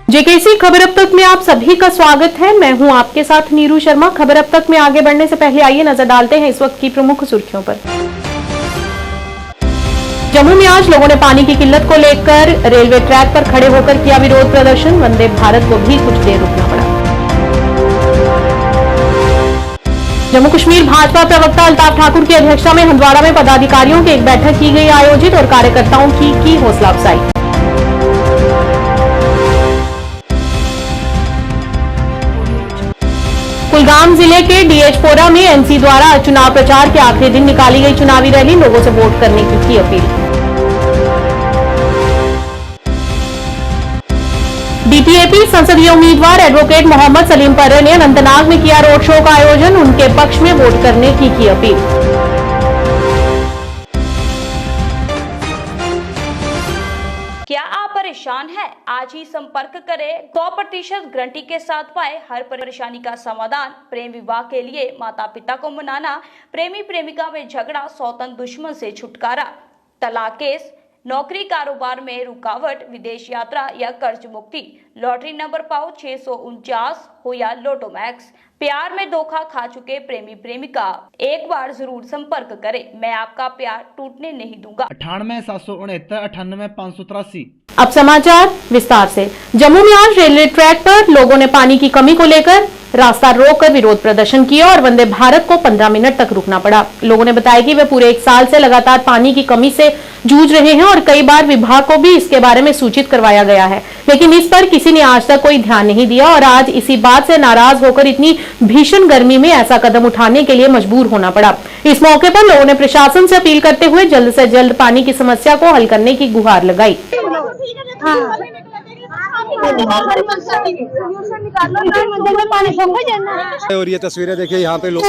JKC खबर अब तक में आप सभी का स्वागत है। मैं हूं आपके साथ नीरू शर्मा। खबर अब तक में आगे बढ़ने से पहले आइए नजर डालते हैं इस वक्त की प्रमुख सुर्खियों पर। जम्मू में आज लोगों ने पानी की किल्लत को लेकर रेलवे ट्रैक पर खड़े होकर किया विरोध प्रदर्शन। वंदे भारत को भी कुछ देर रुकना पड़ा। जम्मू कश्मीर भाजपा प्रवक्ता अल्ताफ ठाकुर की अध्यक्षता में हंदवाड़ा में पदाधिकारियों की एक बैठक की गई आयोजित और कार्यकर्ताओं की हौसला अफजाई। कुलगाम जिले के डीएचपोरा में एनसी द्वारा चुनाव प्रचार के आखिरी दिन निकाली गई चुनावी रैली। लोगों से वोट करने की अपील। डीपीएपी संसदीय उम्मीदवार एडवोकेट मोहम्मद सलीम पर्रे ने अनंतनाग में किया रोड शो का आयोजन। उनके पक्ष में वोट करने की अपील। क्या आप परेशान हैं? आज ही संपर्क करें। 100% गारंटी के साथ पाए हर परेशानी का समाधान। प्रेम विवाह के लिए माता पिता को मनाना, प्रेमी प्रेमिका में झगड़ा, सौतन दुश्मन से छुटकारा, तलाक केस, नौकरी कारोबार में रुकावट, विदेश यात्रा या कर्ज मुक्ति, लॉटरी नंबर पाओ 649 हो या लोटो मैक्स, प्यार में धोखा खा चुके प्रेमी प्रेमिका, एक बार जरूर संपर्क करें। मैं आपका प्यार टूटने नहीं दूंगा। 98 769 98 583। अब समाचार विस्तार से। जम्मू में आज रेलवे ट्रैक पर लोगों ने पानी की कमी को लेकर रास्ता रोककर विरोध प्रदर्शन किया और वंदे भारत को 15 मिनट तक रुकना पड़ा। लोगों ने बताया कि वे पूरे 1 साल से लगातार पानी की कमी से जूझ रहे हैं और कई बार विभाग को भी इसके बारे में सूचित करवाया गया है, लेकिन इस पर किसी ने आज तक कोई ध्यान नहीं दिया और आज इसी बात से नाराज होकर इतनी भीषण गर्मी में ऐसा कदम उठाने के लिए मजबूर होना पड़ा। इस मौके पर लोगों ने प्रशासन से अपील करते हुए जल्द से जल्द पानी की समस्या को हल करने की गुहार लगाई। और ये तस्वीरें देखिए, यहाँ पे लोग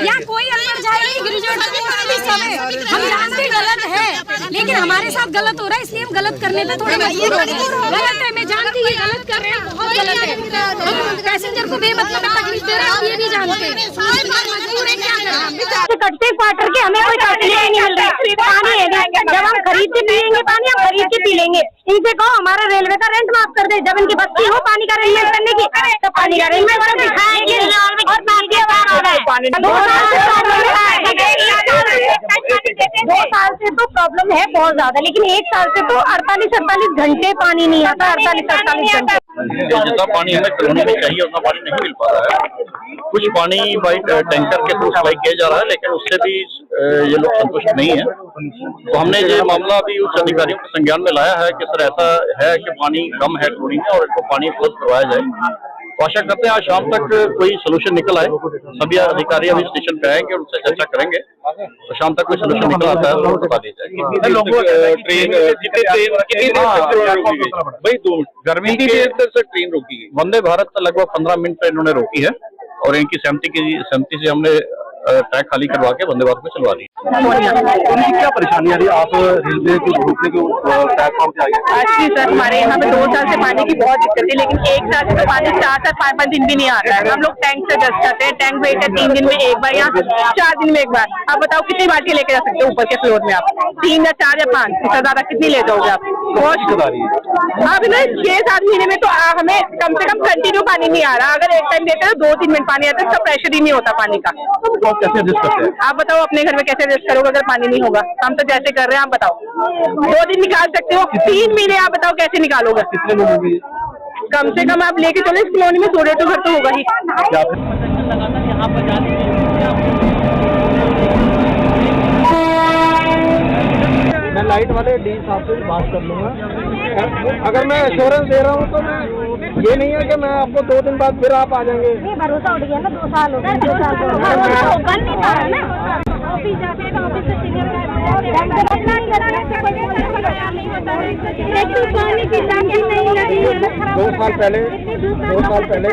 यहाँ कोई अंदर जाए हम जानते गलत है, लेकिन हमारे साथ गलत हो रहा है, इसलिए हम गलत करने पे थोड़ा मजबूर हो रहे हैं। गलत है, मैं जानती हूँ गलत कर रहे हैं, बहुत गलत है। हम पैसेंजर को बेमतलब तकलीफ दे रहे हैं, ये भी जानते हैं। मजबूर है, क्या करें? कटते क्वार्टर के हमें कोई तकलीफ नहीं मिल रही। पानी है, जब हम खरीद के पियेंगे पानी, हम खरीद के पी लेंगे। इनसे कहो हमारा रेलवे का रेंट माफ कर दे। जब इनकी बस्ती हो पानी का अरेंजमेंट करने की, तो पानी का अरेंजमेंट कर दिखाएंगे और पानी के बाद हो रहा है। 2 साल से तो प्रॉब्लम है बहुत ज्यादा, लेकिन 1 साल से तो 48 घंटे पानी नहीं आता। 48 घंटे जितना पानी हमें कॉलोनी में चाहिए उतना पानी नहीं मिल पा रहा है। कुछ पानी बाई टैंकर के थ्रू सप्लाई किया जा रहा है, लेकिन उससे भी ये लोग संतुष्ट नहीं है। तो हमने ये मामला अभी उच्च अधिकारियों के संज्ञान में लाया है कि सर ऐसा है कि पानी कम है कॉलोनी में और इनको पानी उपलब्ध करवाया जाए। तो आशा करते हैं आज शाम तक कोई सोल्यूशन निकल आए। सभी अधिकारी अभी स्टेशन पे आएंगे और उनसे चर्चा करेंगे, तो शाम तक कोई सोल्यूशन निकल आता है तो बता दी जाएगी। भाई 2 गर्मी की वजह से ट्रेन रोकी गई। वंदे भारत लगभग 15 मिनट इन्होंने रोकी है और इनकी सहमति से हमने ट्रैक खाली करवा के वंदे भारत में चलवा दी। क्या परेशानी आ रही है? आप रेलवे को रोकने के प्लेटफॉर्म पे आए? सर, हमारे यहाँ पे 2 साल से पानी की बहुत दिक्कत है, लेकिन 1 साल से तो पानी 4 5 दिन भी नहीं आता है। हम लोग टैंक से जस्ट करते हैं, टैंक भेजते हैं 3 दिन में एक बार, यहाँ 4 दिन में एक बार। आप बताओ कितनी बाल्टी लेके जा सकते हो ऊपर के फ्लोर में? आप 3 या 4 या 5, इससे ज्यादा कितनी ले जाओगे आप? बहुत अब ना 6-7 महीने में तो हमें कम से कम कंटिन्यू पानी नहीं आ रहा। अगर एक टाइम देते हैं 2-3 मिनट पानी आता है, इसका प्रेशर ही नहीं होता पानी का। कैसे एडजस्ट करते हैं? आप बताओ अपने घर में कैसे एडजस्ट करोगे अगर पानी नहीं होगा? हम तो जैसे कर रहे हैं, आप बताओ 2 दिन निकाल सकते हो, 3 महीने आप बताओ कैसे निकालोगे? कितने लोग होंगे? कम से कम आप लेके चलो, इस कॉलोनी में 100 तो घर तो होगा ही। मैं लाइट वाले डी साहब से बात कर लूंगा। अगर मैं एश्योरेंस दे रहा हूँ तो मैं ये नहीं है कि मैं आपको 2 दिन बाद फिर आप आ जाएंगे। नहीं, भरोसा उठ गया ना, 2 साल हो गए। 2 साल बन नहीं पा रहा ना। ऑफिस जाते हैं तो ऑफिस से सीनियर पानी की टांकी नहीं लगी है। 2 साल पहले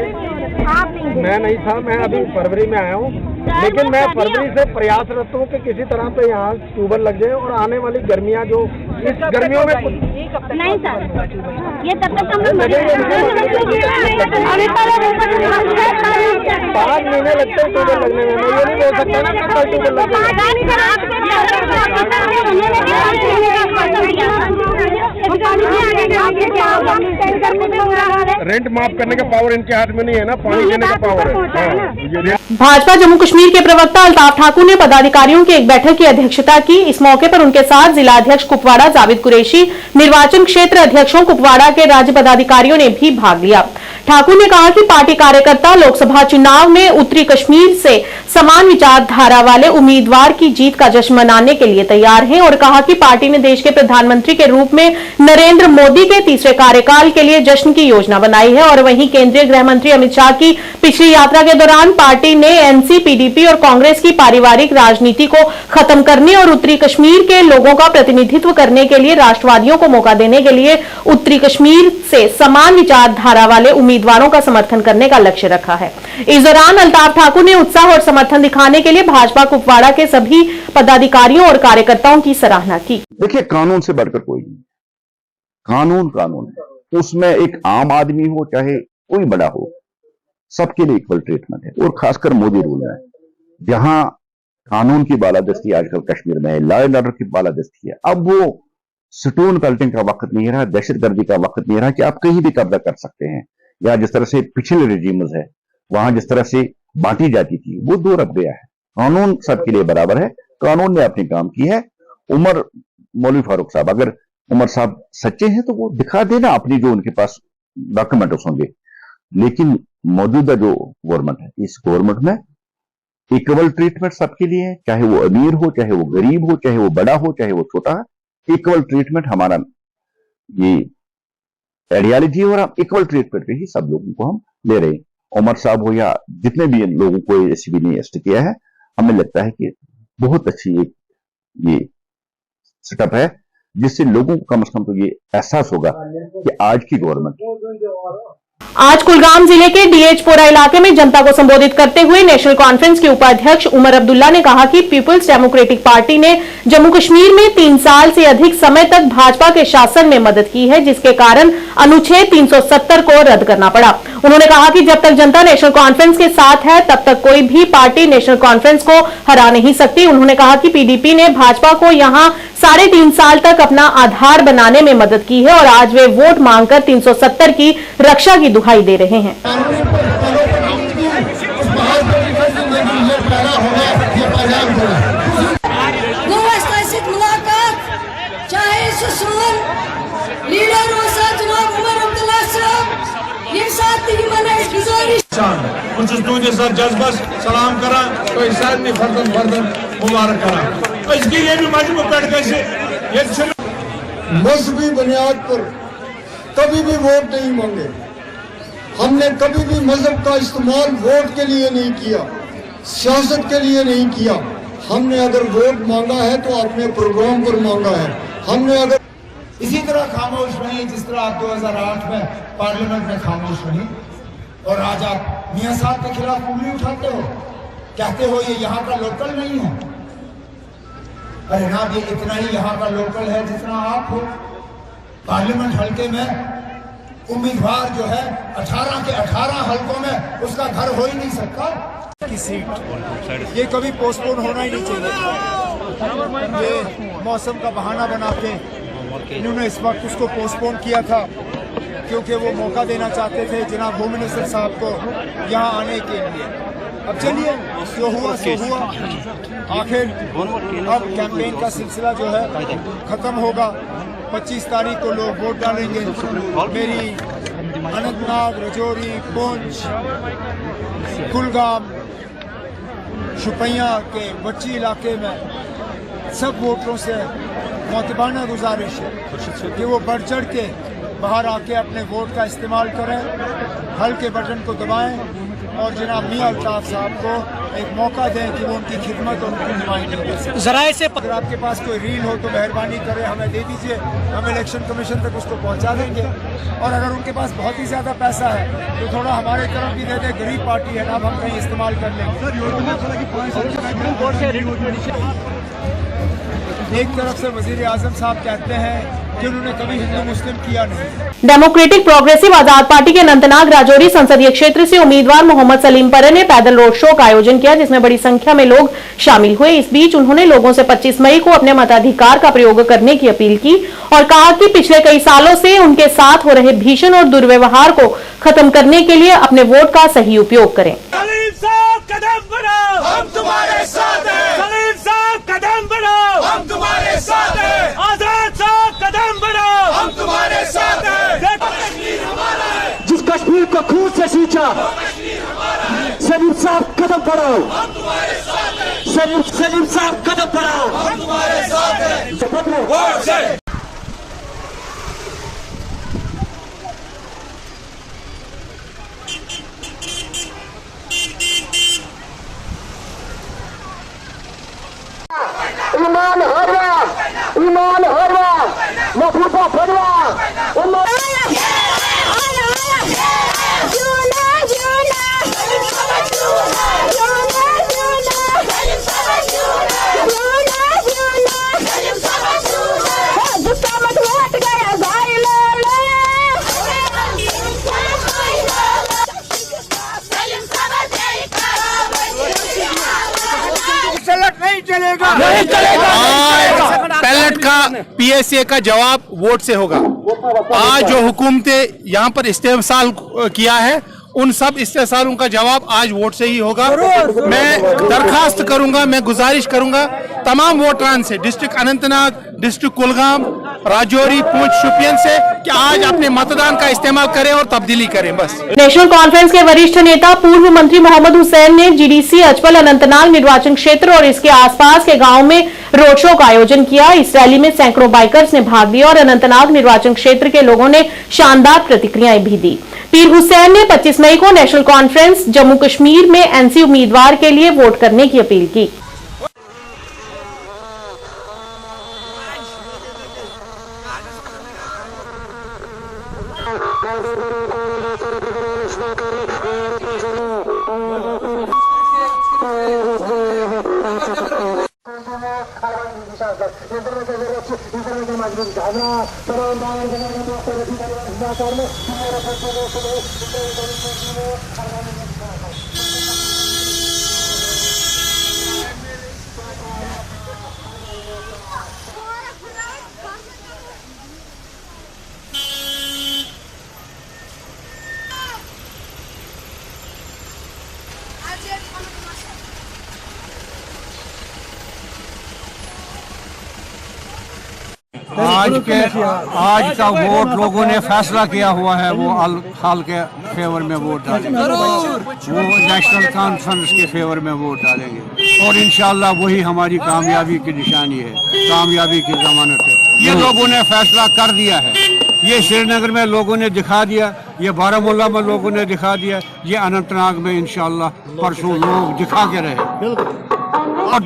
मैं नहीं था, मैं अभी फरवरी में आया हूँ, लेकिन मैं फरवरी से प्रयासरत हूँ कि किसी तरह से यहाँ ट्यूबवेल लग जाए और आने वाली गर्मियाँ जो इस गर्मियों में नहीं सर, ये तब तक हम लोग 5 महीने लगते हैं ट्यूबवेल लगने में। मैं ये नहीं बोल सकता ना कि कल ट्यूबवेल लग जाए। रेंट माफ करने का पावर इनके हाथ में नहीं है ना, पानी देने का पावर है। भाजपा जम्मू कश्मीर के प्रवक्ता अल्ताफ ठाकुर ने पदाधिकारियों की एक बैठक की अध्यक्षता की। इस मौके पर उनके साथ जिला अध्यक्ष कुपवाड़ा जावेद कुरैशी, निर्वाचन क्षेत्र अध्यक्षों कुपवाड़ा के राज्य पदाधिकारियों ने भी भाग लिया। ठाकुर ने कहा कि पार्टी कार्यकर्ता लोकसभा चुनाव में उत्तरी कश्मीर से समान विचारधारा वाले उम्मीदवार की जीत का जश्न मनाने के लिए तैयार हैं और कहा कि पार्टी ने देश के प्रधानमंत्री के रूप में नरेंद्र मोदी के तीसरे कार्यकाल के लिए जश्न की योजना बनाई है। और वहीं केंद्रीय गृह मंत्री अमित शाह की पिछली यात्रा के दौरान पार्टी ने एनसी, पीडीपी और कांग्रेस की पारिवारिक राजनीति को खत्म करने और उत्तरी कश्मीर के लोगों का प्रतिनिधित्व करने के लिए राष्ट्रवादियों को मौका देने के लिए उत्तरी कश्मीर से समान विचारधारा वाले उम्मीदवारों का समर्थन करने का लक्ष्य रखा है। इस दौरान अल्ताफ ठाकुर ने उत्साह और समर्थन दिखाने के लिए भाजपा कुपवाड़ा के सभी पदाधिकारियों और कार्यकर्ताओं की सराहना की। देखिए, कानून से बढ़कर कोई नहीं, कानून है, उसमें एक आम आदमी हो चाहे कोई बड़ा हो, सबके लिए इक्वल ट्रीटमेंट है। और खासकर मोदी रूल में जहां कानून की बालादस्ती आजकल कश्मीर में है, लॉ एंड ऑर्डर की बालादस्ती है, अब वो स्टोन कल्टिंग का वक्त नहीं रहा, दहशतगर्दी का वक्त नहीं रहा कि आप कहीं भी कब्जा कर सकते हैं। या जिस तरह से पिछले रेजिम्स है वहां जिस तरह से बांटी जाती थी वो दूर अब गया है। कानून सबके लिए बराबर है, कानून ने अपनी काम की है। उमर मौलवी फारूक साहब, अगर उमर साहब सच्चे हैं तो वो दिखा देना अपनी जो उनके पास डॉक्यूमेंट्स होंगे, लेकिन मौजूदा जो गवर्नमेंट है, इस गवर्नमेंट में इक्वल ट्रीटमेंट सबके लिए है, चाहे वो अमीर हो, चाहे वो गरीब हो, चाहे वो बड़ा हो, चाहे वो छोटा है। इक्वल ट्रीटमेंट हमारा ये आइडियोलॉजी और हम इक्वल ट्रीटमेंट पे ही सब लोगों को हम ले रहे हैं। उमर साहब हो या जितने भी लोगों को एससीबी ने अरेस्ट किया है, हमें लगता है कि बहुत अच्छी एक ये सेटअप है जिससे लोगों को कम से कम तो ये एहसास होगा कि आज की गवर्नमेंट। आज कुलगाम जिले के डीएचपोरा इलाके में जनता को संबोधित करते हुए नेशनल कॉन्फ्रेंस के उपाध्यक्ष उमर अब्दुल्ला ने कहा कि पीपल्स डेमोक्रेटिक पार्टी ने जम्मू कश्मीर में 3 साल से अधिक समय तक भाजपा के शासन में मदद की है, जिसके कारण अनुच्छेद 370 को रद्द करना पड़ा। उन्होंने कहा कि जब तक जनता नेशनल कॉन्फ्रेंस के साथ है तब तक कोई भी पार्टी नेशनल कॉन्फ्रेंस को हरा नहीं सकती। उन्होंने कहा कि पीडीपी ने भाजपा को यहां 3.5 साल तक अपना आधार बनाने में मदद की है और आज वे वोट मांगकर 370 की रक्षा की दुहाई दे रहे हैं। जज्बस सलाम करा तो फर्दन मुबारक करा इसके लिए भी मजहबी बुनियाद पर कभी भी वोट नहीं मांगे। हमने कभी भी मजहब का इस्तेमाल वोट के लिए नहीं किया, सियासत के लिए नहीं किया। हमने अगर वोट मांगा है तो अपने प्रोग्राम पर मांगा है। हमने अगर इसी तरह खामोश रहे जिस तरह आप 2008 में पार्लियामेंट में खामोश रही और आज आप मियां साहब के खिलाफ उंगली उठाते हो, कहते हो ये यहाँ का लोकल नहीं है। अरे ना, ये इतना ही यहाँ का लोकल है जितना आप हो। पार्लियामेंट हल्के में उम्मीदवार जो है 18 के 18 हल्कों में उसका घर हो ही नहीं सकता की सीट, ये कभी पोस्टपोन होना ही नहीं चाहिए। ये मौसम का बहाना बना के इन्होंने इस वक्त उसको पोस्टपोन किया था क्योंकि वो मौका देना चाहते थे जनाब होम मिनिस्टर साहब को यहाँ आने के लिए। अब चलिए, जो हुआ सो हुआ। आखिर अब कैंपेन का सिलसिला जो है ख़त्म होगा। 25 तारीख को लोग वोट डालेंगे। मेरी अनंतनाग, रजौरी, पुंछ, कुलगाम, शुपिया के बच्ची इलाके में सब वोटरों से मोतबाना गुजारिश है कि वो बढ़ चढ़ के बाहर आके अपने वोट का इस्तेमाल करें, हल्के बटन को दबाएं और जनाब मियां अल्ताफ साहब को एक मौका दें कि वो उनकी खिदमत और उनकी नुमाइंदगी कर सकें। जराए से अगर आपके पास कोई रील हो तो मेहरबानी करें हमें दे दीजिए, हम इलेक्शन कमीशन तक उसको पहुंचा देंगे। और अगर उनके पास बहुत ही ज़्यादा पैसा है तो थोड़ा हमारे तरफ भी दे दे, गरीब पार्टी है ना, अब हम कहीं इस्तेमाल कर लेंगे। एक तरफ से वजीर आजम साहब कहते हैं कि उन्होंने कभी हिंदू मुस्लिम किया नहीं। डेमोक्रेटिक प्रोग्रेसिव आजाद पार्टी के अनंतनाग राजौरी संसदीय क्षेत्र से उम्मीदवार मोहम्मद सलीम परे ने पैदल रोड शो का आयोजन किया, जिसमें बड़ी संख्या में लोग शामिल हुए। इस बीच उन्होंने लोगों से 25 मई को अपने मताधिकार का प्रयोग करने की अपील की और कहा कि पिछले कई सालों से उनके साथ हो रहे भीषण और दुर्व्यवहार को खत्म करने के लिए अपने वोट का सही उपयोग करें। सलीम साहब कदम बढ़ाओ, हम तुम्हारे साथ हैं। सलीम साहब कदम बढ़ाओ, हम तुम्हारे साथ हैं। आजाद साहब कदम बढ़ाओ, हम तुम्हारे साथ हैं। कश्मीर हमारा है, जिस कश्मीर को खून से सींचा, कश्मीर हमारा है। सलीम साहब कदम बढ़ाओ, हम तुम्हारे साथ हैं। सलीम साहब कदम बढ़ाओ, हम तुम्हारे साथ हैं। वोट से ईमान हरवा, ईमान हरवा, महबूबा फरवा, नहीं चलेगा, नहीं चलेगा। पैलेट का पीएसए का जवाब वोट से होगा। आज जो हुकूमतें यहाँ पर इस्तेहसाल किया है, उन सब इस्तेहसालों का जवाब आज वोट से ही होगा। मैं दरखास्त करूंगा, मैं गुजारिश करूंगा तमाम वोटरान से, डिस्ट्रिक्ट अनंतनाग, डिस्ट्रिक्ट कुलगाम, राजौरी, पुंछ, शोपियान से, कि आज अपने मतदान का इस्तेमाल करें और तब्दीली करें। बस नेशनल कॉन्फ्रेंस के वरिष्ठ नेता पूर्व मंत्री मोहम्मद हुसैन ने जीडीसी अजपल अनंतनाग निर्वाचन क्षेत्र और इसके आसपास के गांव में रोड शो का आयोजन किया। इस रैली में सैकड़ों बाइकर्स ने भाग लिया और अनंतनाग निर्वाचन क्षेत्र के लोगों ने शानदार प्रतिक्रियाएं भी दी। पीर हुसैन ने 25 मई को नेशनल कॉन्फ्रेंस जम्मू कश्मीर में एनसी उम्मीदवार के लिए वोट करने की अपील की। आज का वोट लोगों ने फैसला किया हुआ है, वो हाल के फेवर में वोट डालेंगे, वो नेशनल कॉन्फ्रेंस के फेवर में वोट डालेंगे और इंशाल्लाह वही हमारी कामयाबी की निशानी है, कामयाबी की जमानत है। ये लोगों ने फैसला कर दिया है, ये श्रीनगर में लोगों ने दिखा दिया, ये बारामूला में लोगों ने दिखा दिया, ये अनंतनाग में इंशाल्लाह परसों लोग दिखा के रहे।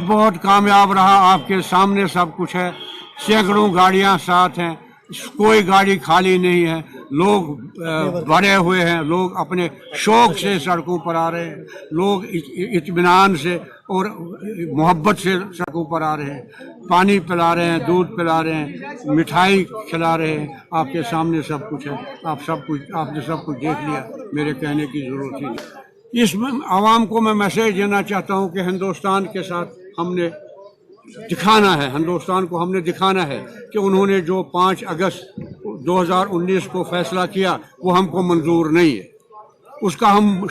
बहुत कामयाब रहा, आपके सामने सब कुछ है, सैकड़ों गाड़ियां साथ हैं, कोई गाड़ी खाली नहीं है, लोग भरे हुए हैं, लोग अपने शौक से सड़कों पर आ रहे हैं, लोग इत्मीनान से और मोहब्बत से सड़कों पर आ रहे हैं, पानी पिला रहे हैं, दूध पिला रहे हैं, मिठाई खिला रहे हैं। आपके सामने सब कुछ है, आपने सब कुछ देख लिया, मेरे कहने की जरूरत ही नहीं। इस आवाम को मैं मैसेज देना चाहता हूँ कि हिंदुस्तान के साथ हमने दिखाना है, हिंदुस्तान को हमने दिखाना है कि उन्होंने जो 5 अगस्त 2019 को फैसला किया वो हमको मंजूर नहीं है, उसका हम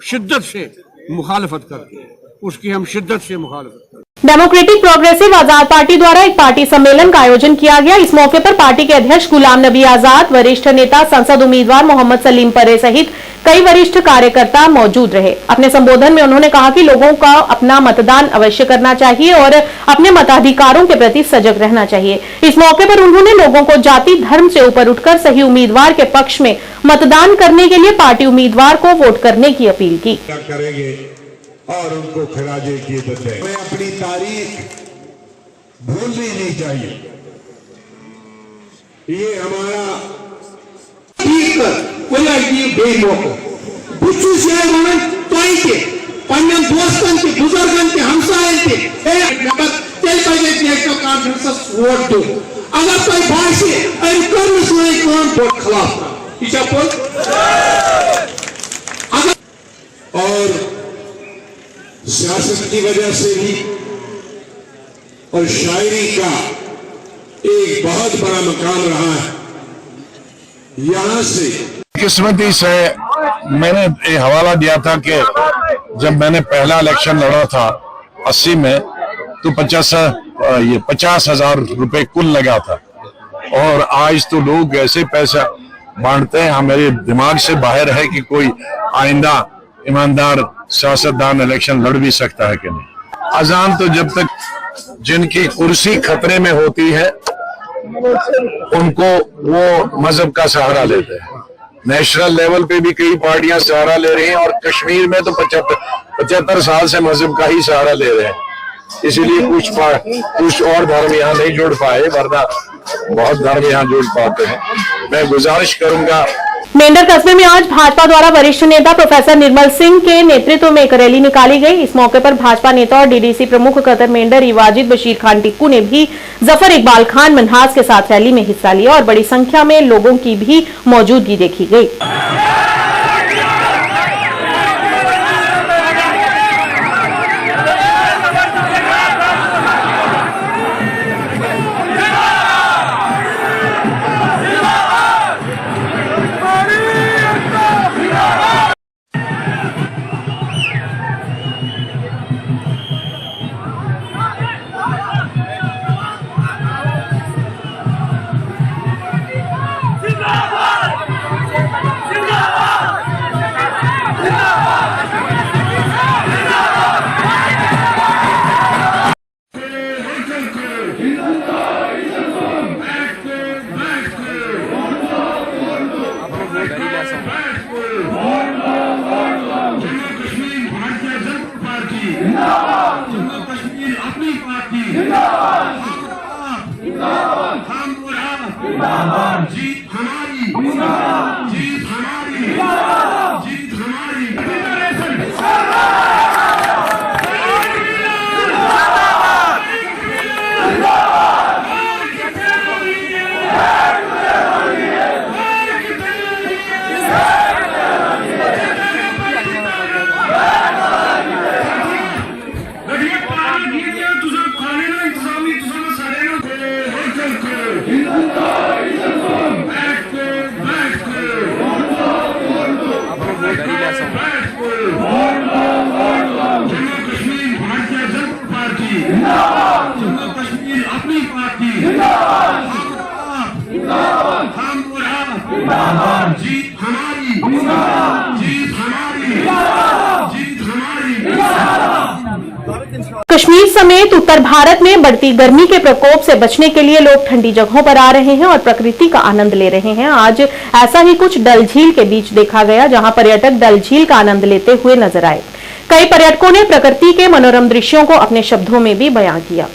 शिद्दत से मुखालफत करते हैं, उसकी हम शिद्दत से मुखालफत करते हैं। डेमोक्रेटिक प्रोग्रेसिव आजाद पार्टी द्वारा एक पार्टी सम्मेलन का आयोजन किया गया। इस मौके पर पार्टी के अध्यक्ष गुलाम नबी आजाद, वरिष्ठ नेता संसद उम्मीदवार मोहम्मद सलीम परे सहित कई वरिष्ठ कार्यकर्ता मौजूद रहे। अपने संबोधन में उन्होंने कहा कि लोगों का अपना मतदान अवश्य करना चाहिए और अपने मताधिकारों के प्रति सजग रहना चाहिए। इस मौके पर उन्होंने लोगों को जाति धर्म से ऊपर उठकर सही उम्मीदवार के पक्ष में मतदान करने के लिए पार्टी उम्मीदवार को वोट करने की अपील की। करेंगे और उनको खराजे इज्जत है। हमें अपनी तारीख भूलनी नहीं चाहिए। ये हमारा दोस्तन के बुजुर्गन के हमसायन के वोट दो अगर तुम भाषे वोट खिलाफ और सियासत की वजह से भी और शायरी का एक बहुत बड़ा मकाम रहा है। यहां से किस्मती से मैंने ये हवाला दिया था कि जब मैंने पहला इलेक्शन लड़ा था 80 में तो 50,000 रुपए कुल लगा था और आज तो लोग ऐसे पैसा बांटते हैं, हमारे दिमाग से बाहर है कि कोई आइंदा ईमानदार सियासतदान इलेक्शन लड़ भी सकता है कि नहीं। अजान तो जब तक जिनकी कुर्सी खतरे में होती है उनको वो मजहब का सहारा लेते हैं। नेशनल लेवल पे भी कई पार्टियां सहारा ले रही हैं और कश्मीर में तो 75 साल से मजहब का ही सहारा ले रहे हैं। इसीलिए कुछ और धर्म यहाँ नहीं जुड़ पाए, वरना बहुत धर्म यहाँ जुड़ पाते हैं। मैं गुजारिश करूंगा। मेंढर कस्बे में आज भाजपा द्वारा वरिष्ठ नेता प्रोफेसर निर्मल सिंह के नेतृत्व में एक रैली निकाली गई। इस मौके पर भाजपा नेता और डीडीसी प्रमुख कतर मेंढर वाजिद बशीर खान टिक्कू ने भी जफर इकबाल खान मनहास के साथ रैली में हिस्सा लिया और बड़ी संख्या में लोगों की भी मौजूदगी देखी गई। कश्मीर समेत उत्तर भारत में बढ़ती गर्मी के प्रकोप से बचने के लिए लोग ठंडी जगहों पर आ रहे हैं और प्रकृति का आनंद ले रहे हैं। आज ऐसा ही कुछ डल झील के बीच देखा गया, जहां पर्यटक डल झील का आनंद लेते हुए नजर आए। कई पर्यटकों ने प्रकृति के मनोरम दृश्यों को अपने शब्दों में भी बयां किया।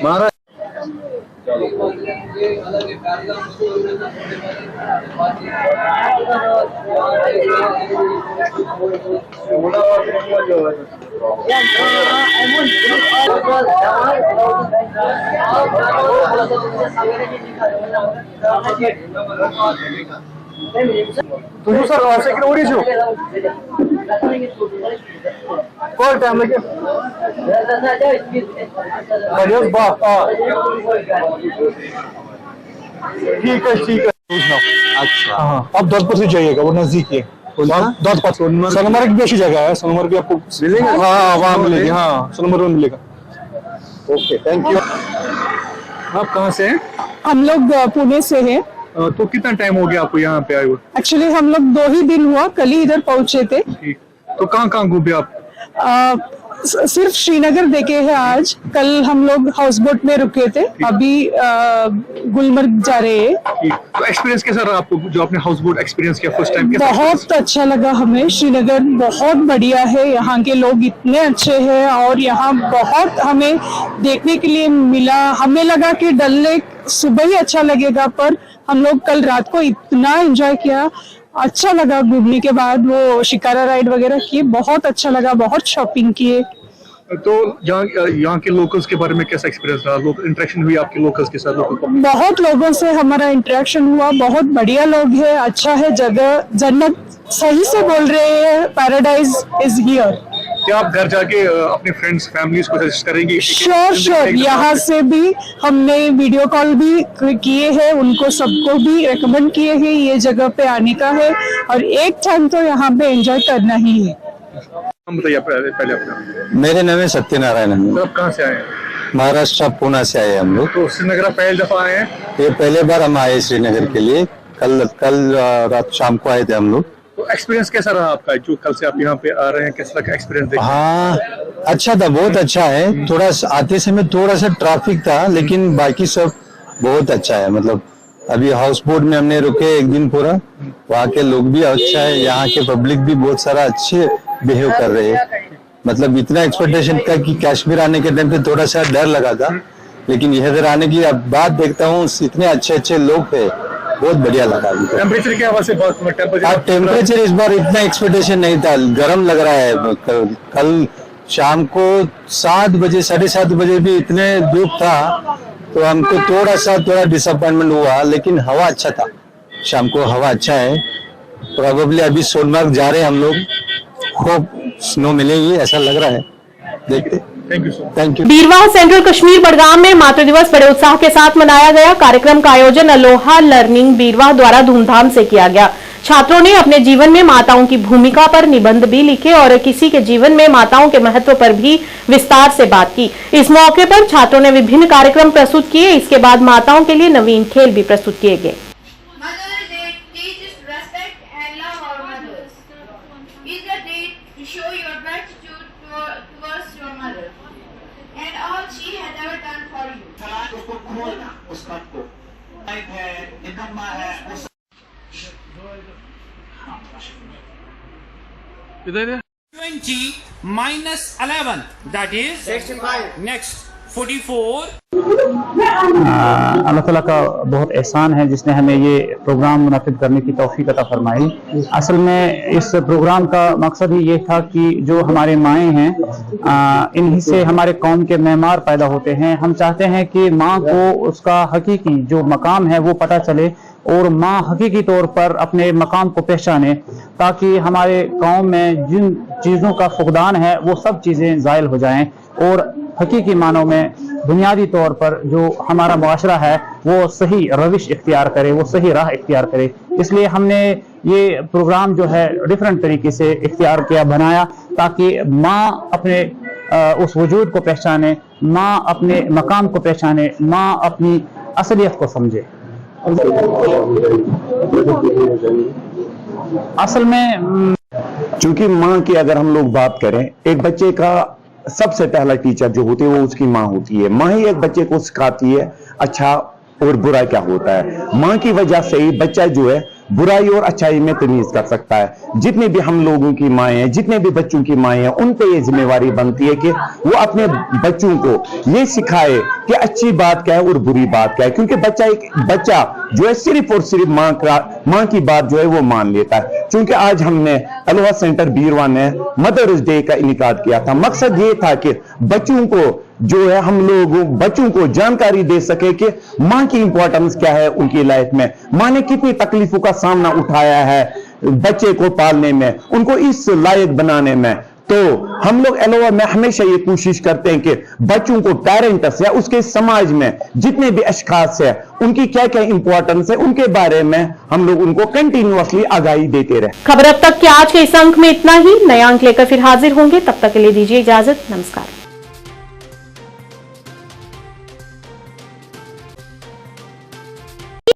महाराज तुझे सर ऐसे क्यों हो रही छो कौन टाइम लगे बढ़िया बात ठीक है अच्छा हाँ, आप दौलतपुर से जाइएगा, वो नजदीक है दौलतपुर। सोनमर्ग भी अच्छी जगह है, सोनमर्ग भी आपको मिलेगा। हाँ वहाँ मिलेगी, हाँ सोनमर्ग में मिलेगा। Okay thank you. आप कहाँ से हैं? हम लोग पुणे से हैं। तो कितना टाइम हो गया आपको यहाँ पे आए हुए? एक्चुअली हम लोग 2 ही दिन हुआ, कल ही इधर पहुंचे थे। तो कहाँ घूमे आप? सिर्फ श्रीनगर देखे हैं आज। कल हम लोग हाउस बोट में रुके थे, अभी गुलमर्ग जा रहे हैं। तो एक्सपीरियंस कैसा रहा आपको, जो आपने हाउस बोट एक्सपीरियंस किया फर्स्ट टाइम? बहुत अच्छा लगा हमें। श्रीनगर बहुत बढ़िया है, यहाँ के लोग इतने अच्छे हैं और यहाँ बहुत हमें देखने के लिए मिला। हमें लगा कि डल लेक सुबह ही अच्छा लगेगा, पर हम लोग कल रात को इतना एंजॉय किया, अच्छा लगा। घूमने के बाद वो शिकारा राइड वगैरह किए, बहुत अच्छा लगा, बहुत शॉपिंग किए। तो यहाँ के लोकल्स के बारे में कैसा एक्सपीरियंस रहा? लोग इंटरेक्शन हुई आपके लोकल्स के साथ? बहुत लोगों से हमारा इंटरेक्शन हुआ, बहुत बढ़िया लोग हैं, अच्छा है जगह, जन्नत सही से बोल रहे हैं, पैराडाइज इज हियर। क्या आप घर जाके अपने फ्रेंड्स फैमिलीज को सजेस्ट करेंगे? श्योर यहाँ से भी हमने वीडियो कॉल भी किए हैं, उनको सबको भी रेकमेंड किए हैं ये जगह पे आने का है, और एक टाइम तो यहाँ पे एंजॉय करना ही है। बताइए पहले अपना। मेरे नाम है सत्यनारायण। आप कहाँ से आए हैं? महाराष्ट्र पुणे से आए हम लोग। तो श्रीनगर पहली दफा आए हैं? ये पहले बार हम आए श्रीनगर के लिए। कल रात शाम को आए थे हम लोग। तो एक्सपीरियंस कैसा रहा आपका, जो कल से आप यहाँ पे आ रहे हैं, कैसा लगा एक्सपीरियंस? हाँ अच्छा था, बहुत अच्छा है। थोड़ा आते समय थोड़ा सा ट्रैफिक था, लेकिन बाकी सब बहुत अच्छा है। मतलब अभी हाउस बोट में हमने रुके एक दिन पूरा, वहाँ के लोग भी अच्छा है, यहाँ के पब्लिक भी बहुत सारा अच्छे बिहेव कर रहे हैं। मतलब इतना एक्सपेक्टेशन था कि कश्मीर आने के टाइम पे थोड़ा सा डर लगा था, लेकिन इधर आने की अब बात देखता हूँ, इतने अच्छे अच्छे लोग है, बहुत बढ़िया लगा। टेम्परेचर के हवाले से टेम्परेचर इस बार इतना एक्सपेक्टेशन नहीं था, गर्म लग रहा है। कल शाम को 7 बजे 7:30 बजे भी इतने धूप था, तो हमको थोड़ा डिसअपॉइंटमेंट हुआ, लेकिन हवा अच्छा था। शाम को हवा अच्छा है। प्रोबेबली अभी सोनमर्ग जा रहे हैं हम लोग, होप स्नो मिलेगी ऐसा लग रहा है, देखते। Thank you. Beerwah central Kashmir Budgam में मातृ दिवस बड़े उत्साह के साथ मनाया गया। कार्यक्रम का आयोजन अलोहा लर्निंग बीरवाह द्वारा धूमधाम से किया गया। छात्रों ने अपने जीवन में माताओं की भूमिका पर निबंध भी लिखे और किसी के जीवन में माताओं के महत्व पर भी विस्तार से बात की। इस मौके पर छात्रों ने विभिन्न कार्यक्रम प्रस्तुत किए। इसके बाद माताओं के लिए नवीन खेल भी प्रस्तुत किए गए। -11 that is 65 next 44। अल्लाह ताला का बहुत एहसान है जिसने हमें ये प्रोग्राम मुनक़िद करने की तौफ़ीक़ अता फरमाई। असल में इस प्रोग्राम का मकसद ही ये था कि जो हमारे माएँ हैं, इन्हीं से हमारे कौम के मेहमान पैदा होते हैं। हम चाहते हैं कि माँ को उसका हकीकी जो मकाम है वो पता चले और माँ हकीकी तौर पर अपने मकाम को पहचाने, ताकि हमारे कौम में जिन चीज़ों का फुकदान है वो सब चीज़ें ज़ायल हो जाएं और हकीकी मानों में बुनियादी तौर पर जो हमारा मुआशरा है वो सही रविश इख्तियार करे, वो सही राह इख्तियार करे। इसलिए हमने ये प्रोग्राम जो है डिफरेंट तरीके से इख्तियार किया, बनाया, ताकि माँ अपने उस वजूद को पहचाने, माँ अपने मकाम को पहचाने, माँ अपनी असलियत को समझे। असल में चूंकि माँ की अगर हम लोग बात करें, एक बच्चे का सबसे पहला टीचर जो होती है वो उसकी माँ होती है। माँ ही एक बच्चे को सिखाती है अच्छा और बुरा क्या होता है। माँ की वजह से ही बच्चा जो है बुराई और अच्छाई में तमीज कर सकता है। जितने भी हम लोगों की माएँ हैं, जितने भी बच्चों की माएँ हैं, उन पे ये जिम्मेवारी बनती है कि वो अपने बच्चों को ये सिखाए कि अच्छी बात क्या है और बुरी बात क्या है। क्योंकि बच्चा जो है सिर्फ और सिर्फ माँ की बात जो है वो मान लेता है। क्योंकि आज हमने अलोहा सेंटर बीरवाह ने मदर्स डे का इनेकाद किया था। मकसद ये था कि बच्चों को जो है हम लोग बच्चों को जानकारी दे सके कि माँ की इंपॉर्टेंस क्या है उनकी लाइफ में, माँ ने कितनी तकलीफों का सामना उठाया है बच्चे को पालने में, उनको इस लायक बनाने में। तो हम लोग एलोवा में हमेशा ये कोशिश करते हैं कि बच्चों को पेरेंट्स या उसके समाज में जितने भी अशखास है उनकी क्या क्या इंपॉर्टेंस है उनके बारे में हम लोग उनको कंटिन्यूअसली आगाही देते रहे। खबर अब तक के आज के इस अंक में इतना ही। नए अंक लेकर फिर हाजिर होंगे, तब तक के लिए दीजिए इजाजत। नमस्कार।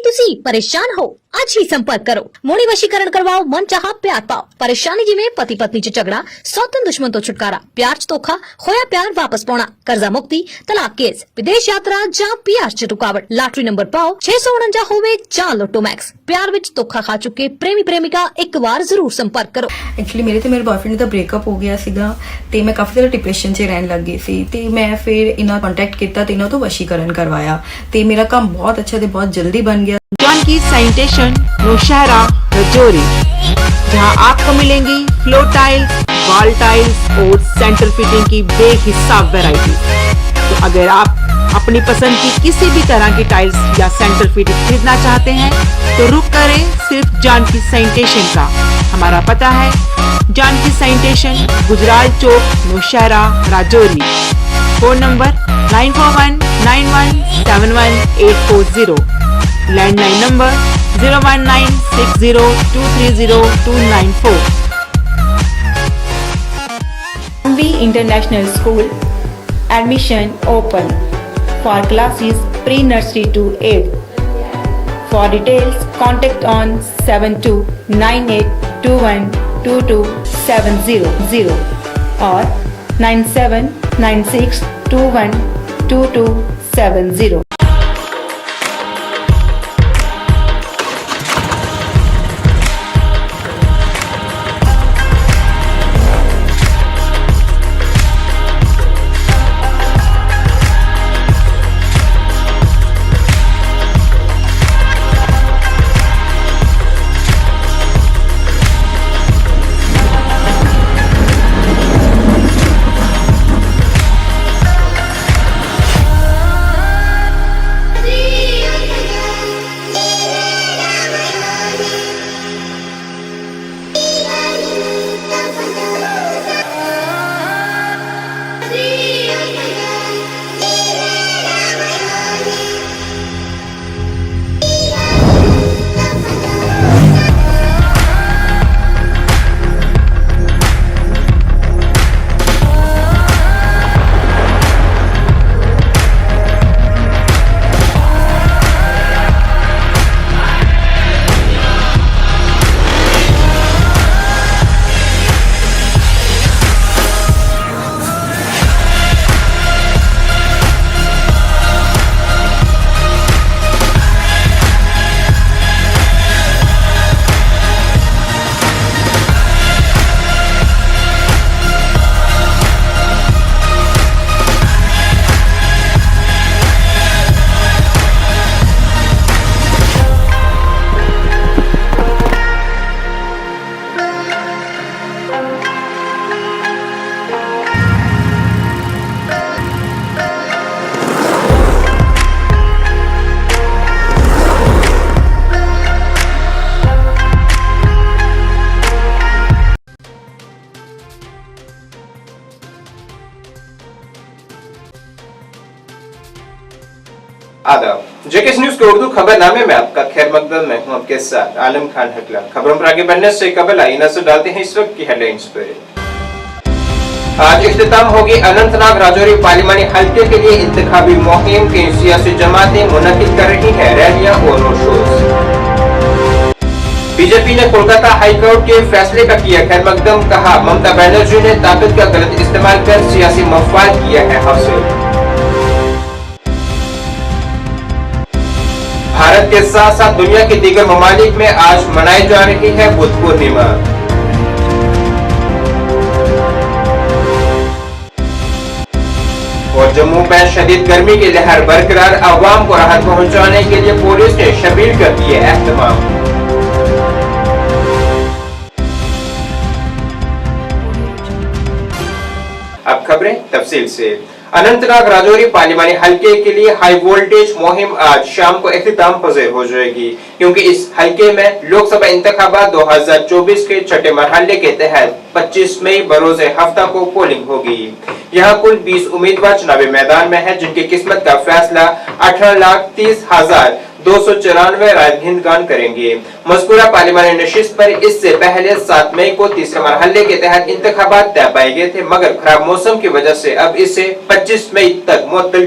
ਤੁਸੀਂ परेशान हो आज ही संपर्क करो। मोड़ी वशीकरण करवाओ, मन चाहा प्यार पाओ। परेशानी जिमें पति पत्नी च झगड़ा, सौतन दुश्मन तो छुटकारा, प्यार च धोखा, होया प्यार वापस पाना, कर्जा मुक्ति, तलाक केस, विदेश यात्रा जां प्यार च रुकावट, लॉटरी नंबर पाओ 649 होवे जां लोटो मैक्स। प्यार विच धोखा खा चुके प्रेमी प्रेमिका एक बार जरूर संपर्क करो। एक्चुअली मेरे ते मेरे बॉयफ्रेंड ਦਾ ਬ੍ਰੇਕਅਪ ਹੋ ਗਿਆ ਸੀਗਾ ਤੇ ਮੈਂ ਕਾਫੀ ਜ਼ਿਆਦਾ ਡਿਪਰੈਸ਼ਨ 'ਚ ਰਹਿਣ ਲੱਗ ਗਈ ਸੀ ਤੇ ਮੈਂ ਫਿਰ ਇਹਨਾਂ ਕੰਟੈਕਟ ਕੀਤਾ ਤੇ ਇਹਨਾਂ ਤੋਂ ਵਸ਼ੀਕਰਨ ਕਰਵਾਇਆ ਤੇ ਮੇਰਾ ਕੰਮ ਬਹੁਤ ਅੱਛਾ ਤੇ ਬਹੁਤ ਜल्दी बन गया। जानकी सैनिटेशन नौशहरा रजौरी, जहां आपको मिलेंगी फ्लोर टाइल्स, वॉल टाइल्स और सेंटर फिटिंग की बेहिसाब वैरायटी। तो अगर आप अपनी पसंद की किसी भी तरह की टाइल्स या सेंटर फिटिंग खरीदना चाहते हैं तो रुक करें सिर्फ जानकी सैनिटेशन का। हमारा पता है जानकी सैनिटेशन, गुजराल चौक, Nowshera, Rajouri. Phone number 9491917840, landline number 01960230294। MV International School admission open for classes pre-nursery to 8th. For details contact on 7298212270 or 9796212270. आदाब, जेके न्यूज के उर्दू खबरनामे में आपका खैर मकदम। मैं हूं आपके साथ आलम खान हकला। खबरों पर आगे बढ़ने से कबल आई नजर डालते हैं इस वक्त की हेडलाइंस पर। आज इख्तिताम होगी अनंतनाग राजौरी पार्लिमानी हल्के के लिए इंतखाबी मुहिम की सियासी जमातें मुनक्किद कर रही है रैलियां और रोड शोज। बीजेपी ने कोलकाता हाईकोर्ट के फैसले का किया खैर मकदम, कहा ममता बनर्जी ने ताकत का गलत इस्तेमाल कर सियासी मफाद किया है हासिल। भारत के साथ साथ दुनिया के दीगर ममालिक में आज मनाई जा रही है बुद्ध पूर्णिमा। और जम्मू में शदीद गर्मी की लहर बरकरार, आवाम को राहत पहुंचाने के लिए पुलिस ने शबीर कर दिए एहतमाम। अब खबरें तफसील से। अनंतनाग राजौरी पार्लिमानी हलके के लिए हाई वोल्टेज मुहिम आज शाम को इख्तिताम पजीर हो जाएगी, क्योंकि इस हलके में लोकसभा इंतखाबात 2024 के छठे मरहले के तहत 25 मई बरोज़े हफ्ता को पोलिंग होगी। यहाँ कुल 20 उम्मीदवार चुनावी मैदान में हैं, जिनकी किस्मत का फैसला 18,30,294 राजहिंदगान करेंगे। मज़कूरा पार्लिमानी नशिस्त पर इससे पहले 7 मई को तीसरे मरहले के तहत इंतखाबात तय पाए गए थे, मगर खराब मौसम की वजह से अब इसे 25 मई तक मुअत्तल